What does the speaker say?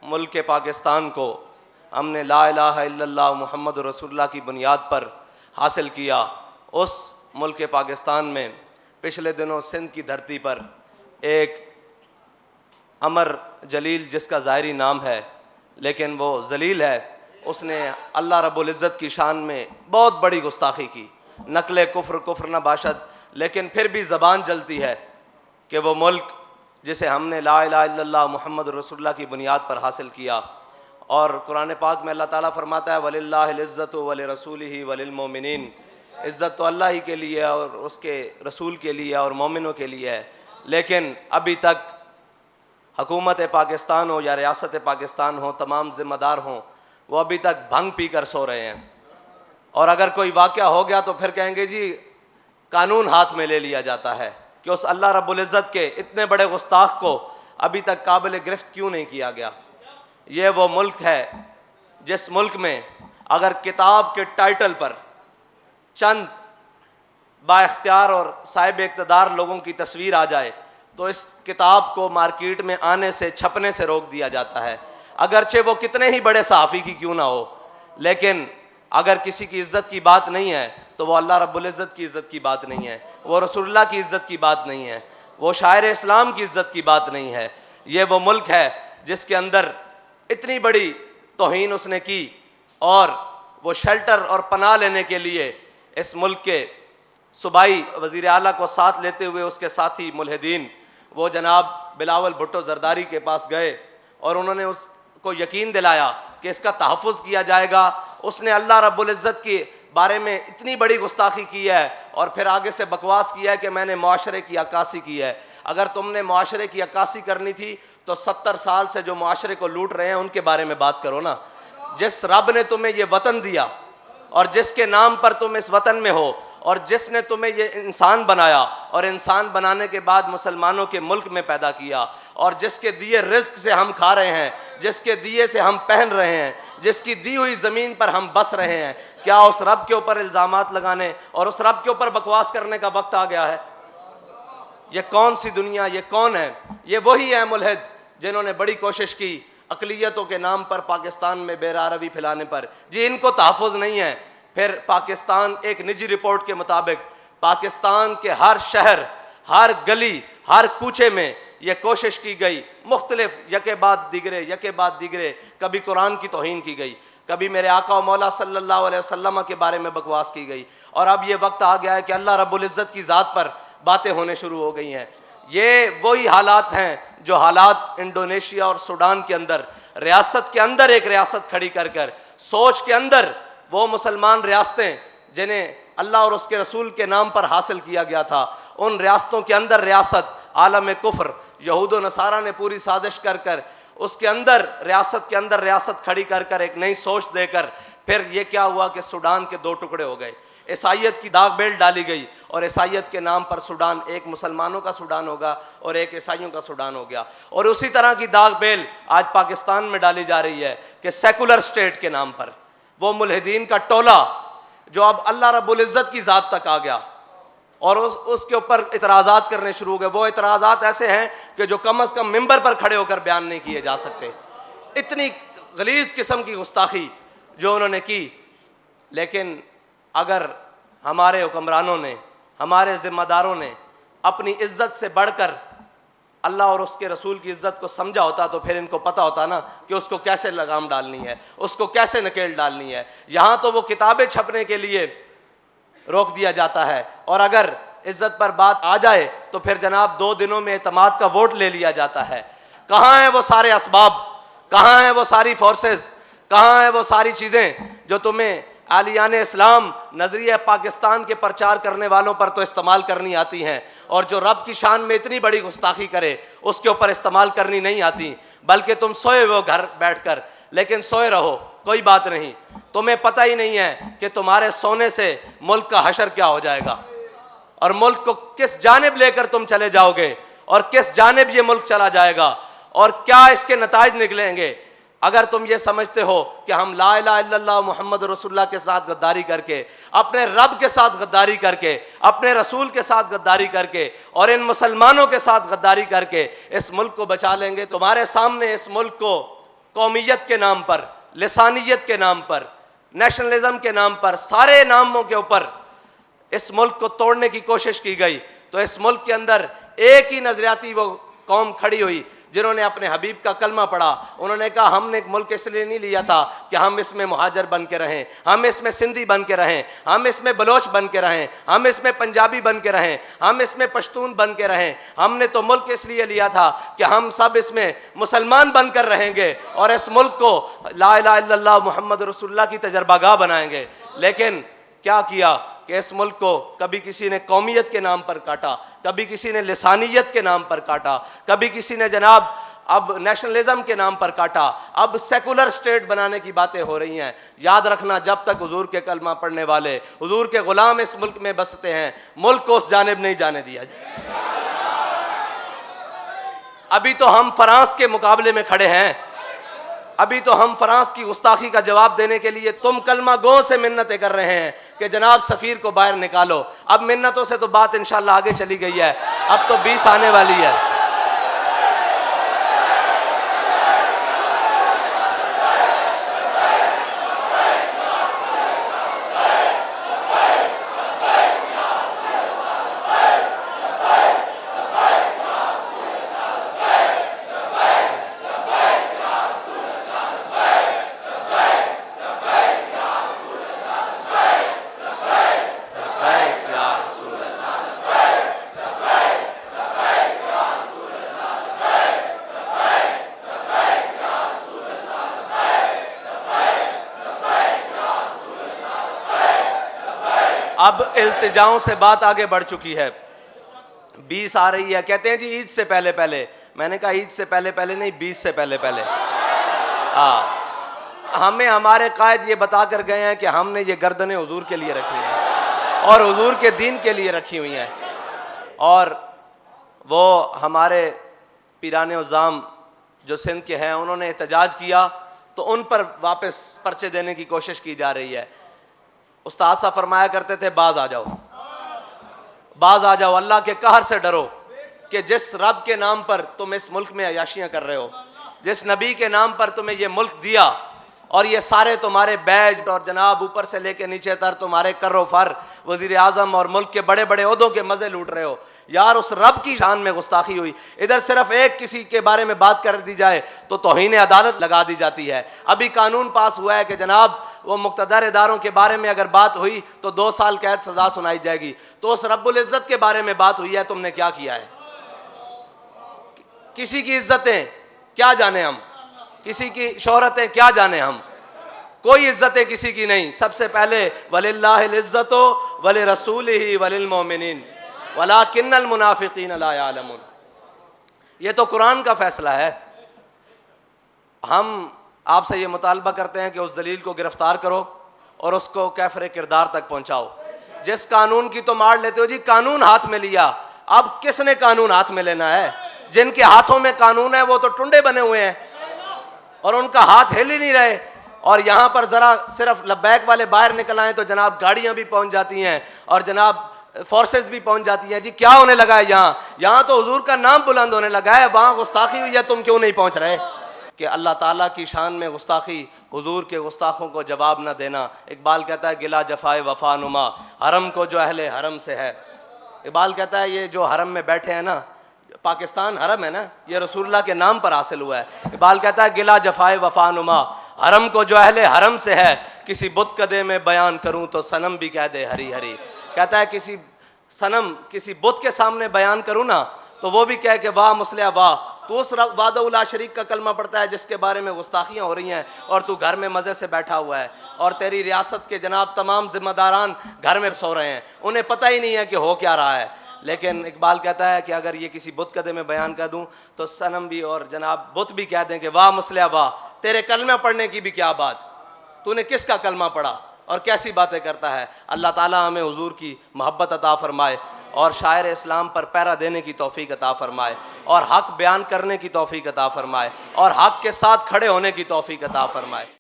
ملک پاکستان کو ہم نے لا الہ الا اللہ محمد رسول اللہ کی بنیاد پر حاصل کیا، اس ملک پاکستان میں پچھلے دنوں سندھ کی دھرتی پر ایک امر جلیل جس کا ظاہری نام ہے لیکن وہ ذلیل ہے، اس نے اللہ رب العزت کی شان میں بہت بڑی گستاخی کی، نقل کفر نہ باشد، لیکن پھر بھی زبان جلتی ہے کہ وہ ملک جسے ہم نے لا الہ الا اللہ محمد رسول اللہ کی بنیاد پر حاصل کیا، اور قرآن پاک میں اللہ تعالیٰ فرماتا ہے وَلِلَّهِ الْعِزَّةُ وَلِرَسُولِهِ وَلِلْمُؤْمِنِينَ، عزت تو اللہ ہی کے لیے اور اس کے رسول کے لیے اور مومنوں کے لیے ہے، لیکن ابھی تک حکومت پاکستان ہو یا ریاست پاکستان ہو، تمام ذمہ دار ہوں، وہ ابھی تک بھنگ پی کر سو رہے ہیں، اور اگر کوئی واقعہ ہو گیا تو پھر کہیں گے جی قانون ہاتھ میں لے لیا جاتا ہے کہ اس اللہ رب العزت کے اتنے بڑے گستاخ کو ابھی تک قابل گرفت کیوں نہیں کیا گیا۔ یہ وہ ملک ہے جس ملک میں اگر کتاب کے ٹائٹل پر چند با اختیار اور صاحب اقتدار لوگوں کی تصویر آ جائے تو اس کتاب کو مارکیٹ میں آنے سے چھپنے سے روک دیا جاتا ہے، اگرچہ وہ کتنے ہی بڑے صحافی کی کیوں نہ ہو، لیکن اگر کسی کی عزت کی بات نہیں ہے تو وہ اللہ رب العزت کی عزت کی بات نہیں ہے، وہ رسول اللہ کی عزت کی بات نہیں ہے، وہ شاعر اسلام کی عزت کی بات نہیں ہے۔ یہ وہ ملک ہے جس کے اندر اتنی بڑی توہین اس نے کی، اور وہ شیلٹر اور پناہ لینے کے لیے اس ملک کے صوبائی وزیر اعلیٰ کو ساتھ لیتے ہوئے اس کے ساتھی ملحدین وہ جناب بلاول بھٹو زرداری کے پاس گئے، اور انہوں نے اس کو یقین دلایا کہ اس کا تحفظ کیا جائے گا۔ اس نے اللہ رب العزت کے بارے میں اتنی بڑی گستاخی کی ہے اور پھر آگے سے بکواس کیا ہے کہ میں نے معاشرے کی عکاسی کی ہے۔ اگر تم نے معاشرے کی عکاسی کرنی تھی تو 70 سال سے جو معاشرے کو لوٹ رہے ہیں ان کے بارے میں بات کرو نا۔ جس رب نے تمہیں یہ وطن دیا اور جس کے نام پر تم اس وطن میں ہو، اور جس نے تمہیں یہ انسان بنایا اور انسان بنانے کے بعد مسلمانوں کے ملک میں پیدا کیا، اور جس کے دیے رزق سے ہم کھا رہے ہیں، جس کے دیے سے ہم پہن رہے ہیں، جس کی دی ہوئی زمین پر ہم بس رہے ہیں، کیا اس رب کے اوپر الزامات لگانے اور اس رب کے اوپر بکواس کرنے کا وقت آ گیا ہے؟ یہ کون سی دنیا، یہ کون ہے؟ یہ وہی ہے ملحد جنہوں نے بڑی کوشش کی اقلیتوں کے نام پر پاکستان میں بے روی پھیلانے پر۔ جی ان کو تحفظ نہیں ہے۔ پھر پاکستان ایک نجی رپورٹ کے مطابق پاکستان کے ہر شہر، ہر گلی، ہر کوچے میں یہ کوشش کی گئی، مختلف یکے بعد دیگرے، کبھی قرآن کی توہین کی گئی، کبھی میرے آقا و مولا صلی اللہ علیہ وسلم کے بارے میں بکواس کی گئی، اور اب یہ وقت آ گیا ہے کہ اللہ رب العزت کی ذات پر باتیں ہونے شروع ہو گئی ہیں۔ یہ وہی حالات ہیں جو حالات انڈونیشیا اور سوڈان کے اندر، ریاست کے اندر ایک ریاست کھڑی کر سوچ کے اندر وہ مسلمان ریاستیں جنہیں اللہ اور اس کے رسول کے نام پر حاصل کیا گیا تھا، ان ریاستوں کے اندر ریاست عالم کفر یہود و نصارہ نے پوری سازش کر اس کے اندر ریاست کے اندر ریاست کھڑی کر ایک نئی سوچ دے کر پھر یہ کیا ہوا کہ سوڈان کے 2 ٹکڑے ہو گئے، عیسائیت کی داغ بیل ڈالی گئی، اور عیسائیت کے نام پر سوڈان ایک مسلمانوں کا سوڈان ہوگا اور ایک عیسائیوں کا سوڈان ہو گیا، اور اسی طرح کی داغ بیل آج پاکستان میں ڈالی جا رہی ہے کہ سیکولر سٹیٹ کے نام پر وہ ملحدین کا ٹولہ جو اب اللہ رب العزت کی ذات تک آ گیا اور اس کے اوپر اعتراضات کرنے شروع ہو گئے۔ وہ اعتراضات ایسے ہیں کہ جو کم از کم ممبر پر کھڑے ہو کر بیان نہیں کیے جا سکتے، اتنی غلیظ قسم کی گستاخی جو انہوں نے کی۔ لیکن اگر ہمارے حکمرانوں نے، ہمارے ذمہ داروں نے اپنی عزت سے بڑھ کر اللہ اور اس کے رسول کی عزت کو سمجھا ہوتا تو پھر ان کو پتہ ہوتا نا کہ اس کو کیسے لگام ڈالنی ہے، اس کو کیسے نکیل ڈالنی ہے۔ یہاں تو وہ کتابیں چھپنے کے لیے روک دیا جاتا ہے، اور اگر عزت پر بات آ جائے تو پھر جناب 2 دنوں میں اعتماد کا ووٹ لے لیا جاتا ہے۔ کہاں ہیں وہ سارے اسباب، کہاں ہیں وہ ساری فورسز، کہاں ہیں وہ ساری چیزیں جو تمہیں عالیان اسلام نظریہ پاکستان کے پرچار کرنے والوں پر تو استعمال کرنی آتی ہیں، اور جو رب کی شان میں اتنی بڑی گستاخی کرے اس کے اوپر استعمال کرنی نہیں آتی، بلکہ تم سوئے ہو گھر بیٹھ کر، لیکن سوئے رہو کوئی بات نہیں، تمہیں پتہ ہی نہیں ہے کہ تمہارے سونے سے ملک کا حشر کیا ہو جائے گا، اور ملک کو کس جانب لے کر تم چلے جاؤ گے، اور کس جانب یہ ملک چلا جائے گا، اور کیا اس کے نتائج نکلیں گے۔ اگر تم یہ سمجھتے ہو کہ ہم لا الہ الا اللہ محمد رسول اللہ کے ساتھ غداری کر کے، اپنے رب کے ساتھ غداری کر کے، اپنے رسول کے ساتھ غداری کر کے، اور ان مسلمانوں کے ساتھ غداری کر کے اس ملک کو بچا لیں گے، تمہارے سامنے اس ملک کو قومیت کے نام پر, لسانیت کے نام پر, نیشنلزم کے نام پر, سارے ناموں کے اوپر اس ملک کو توڑنے کی کوشش کی گئی, تو اس ملک کے اندر ایک ہی نظریاتی وہ قوم کھڑی ہوئی جنہوں نے اپنے حبیب کا کلمہ پڑھا. انہوں نے کہا ہم نے ایک ملک اس لیے نہیں لیا تھا کہ ہم اس میں مہاجر بن کے رہیں, ہم اس میں سندھی بن کے رہیں, ہم اس میں بلوچ بن کے رہیں, ہم اس میں پنجابی بن کے رہیں, ہم اس میں پشتون بن کے رہیں. ہم نے تو ملک اس لیے لیا تھا کہ ہم سب اس میں مسلمان بن کر رہیں گے اور اس ملک کو لا الہ الا اللہ محمد رسول اللہ کی تجربہ گاہ بنائیں گے. لیکن کیا کیا کہ اس ملک کو کبھی کسی نے قومیت کے نام پر کاٹا, کبھی کسی نے لسانیت کے نام پر کاٹا, کبھی کسی نے جناب اب نیشنلزم کے نام پر کاٹا, اب سیکولر سٹیٹ بنانے کی باتیں ہو رہی ہیں. یاد رکھنا, جب تک حضور کے کلمہ پڑھنے والے, حضور کے غلام اس ملک میں بستے ہیں, ملک کو اس جانب نہیں جانے دیا جائے. ابھی تو ہم فرانس کے مقابلے میں کھڑے ہیں, ابھی تو ہم فرانس کی گستاخی کا جواب دینے کے لیے تم کلمہ گو سے منتیں کر رہے ہیں کہ جناب سفیر کو باہر نکالو. اب منتوں سے تو بات انشاءاللہ آگے چلی گئی ہے, اب تو 20 آنے والی ہے. اب التجاؤں سے بات آگے بڑھ چکی ہے. 20 آ رہی ہے, کہتے ہیں جی عید سے پہلے پہلے. میں نے کہا عید سے پہلے پہلے نہیں, 20 سے پہلے پہلے. ہمیں ہمارے قائد یہ بتا کر گئے ہیں کہ ہم نے یہ گردنیں حضور کے لیے رکھی ہیں اور حضور کے دین کے لیے رکھی ہوئی ہیں. اور وہ ہمارے پیران عظام جو سندھ کے ہیں انہوں نے احتجاج کیا تو ان پر واپس پرچے دینے کی کوشش کی جا رہی ہے. استاد صاحب فرمایا کرتے تھے باز آ جاؤ, باز آ جاؤ, اللہ کے قہر سے ڈرو کہ جس رب کے نام پر تم اس ملک میں عیاشیاں کر رہے ہو, جس نبی کے نام پر تمہیں یہ ملک دیا اور یہ سارے تمہارے بیج اور جناب اوپر سے لے کے نیچے تر تمہارے کر و فر وزیر اعظم اور ملک کے بڑے بڑے عہدوں کے مزے لوٹ رہے ہو, یار اس رب کی شان میں گستاخی ہوئی. ادھر صرف ایک کسی کے بارے میں بات کر دی جائے تو توہین عدالت لگا دی جاتی ہے. ابھی قانون پاس ہوا ہے کہ جناب وہ مقتدر اداروں کے بارے میں اگر بات ہوئی تو 2 سال قید سزا سنائی جائے گی. تو اس رب العزت کے بارے میں بات ہوئی ہے, تم نے کیا کیا ہے؟ کسی کی عزتیں کیا جانے ہم, کسی کی شہرتیں کیا جانے ہم, کوئی عزتیں کسی کی نہیں. سب سے پہلے وَلِلَّهِ الْعِزَّةُ وَلِرَسُولِهِ وَلِلْمُؤْمِنِينَ وَلَكِنَّ الْمُنَافِقِينَ لَا يَعْلَمُونَ. یہ تو قرآن کا فیصلہ ہے. ہم آپ سے یہ مطالبہ کرتے ہیں کہ اس ذلیل کو گرفتار کرو اور اس کو کیفر کردار تک پہنچاؤ. جس قانون کی تو مار لیتے ہو جی, قانون ہاتھ میں لیا, اب کس نے قانون ہاتھ میں لینا ہے؟ جن کے ہاتھوں میں قانون ہے وہ تو ٹنڈے بنے ہوئے ہیں اور ان کا ہاتھ ہل ہی نہیں رہے. اور یہاں پر ذرا صرف لبیک والے باہر نکل آئیں تو جناب گاڑیاں بھی پہنچ جاتی ہیں اور جناب فورسز بھی پہنچ جاتی ہیں. جی کیا ہونے لگا ہے یہاں تو حضور کا نام بلند ہونے لگا ہے, وہاں گستاخی ہوئی ہے, تم کیوں نہیں پہنچ رہے؟ کہ اللہ تعالیٰ کی شان میں گستاخی, حضور کے گستاخوں کو جواب نہ دینا. اقبال کہتا ہے گلا جفائے وفا نما حرم کو جو اہل حرم سے ہے. اقبال کہتا ہے یہ جو حرم میں بیٹھے ہیں نا, پاکستان حرم ہے نا, یہ رسول اللہ کے نام پر حاصل ہوا ہے. اقبال کہتا ہے گلا جفائے وفا نما حرم کو جو اہل حرم سے ہے, کسی بت کدے میں بیان کروں تو صنم بھی کہہ دے ہری ہری. کہتا ہے کسی صنم, کسی بت کے سامنے بیان کروں نا تو وہ بھی کہے کہ واہ مسلح واہ. تو اس وحدہ لا شریک کا کلمہ پڑھتا ہے جس کے بارے میں گستاخیاں ہو رہی ہیں اور تو گھر میں مزے سے بیٹھا ہوا ہے اور تیری ریاست کے جناب تمام ذمہ داران گھر میں سو رہے ہیں, انہیں پتہ ہی نہیں ہے کہ ہو کیا رہا ہے. لیکن اقبال کہتا ہے کہ اگر یہ کسی بت کدے میں بیان کر دوں تو صنم بھی اور جناب بت بھی کہہ دیں کہ واہ مسلح واہ, تیرے کلمہ پڑھنے کی بھی کیا بات, تو نے کس کا کلمہ پڑھا اور کیسی باتیں کرتا ہے. اللہ تعالیٰ ہمیں حضور کی محبت عطا فرمائے اور شاعر اسلام پر پیرا دینے کی توفیق عطا فرمائے اور حق بیان کرنے کی توفیق عطا فرمائے اور حق کے ساتھ کھڑے ہونے کی توفیق عطا فرمائے.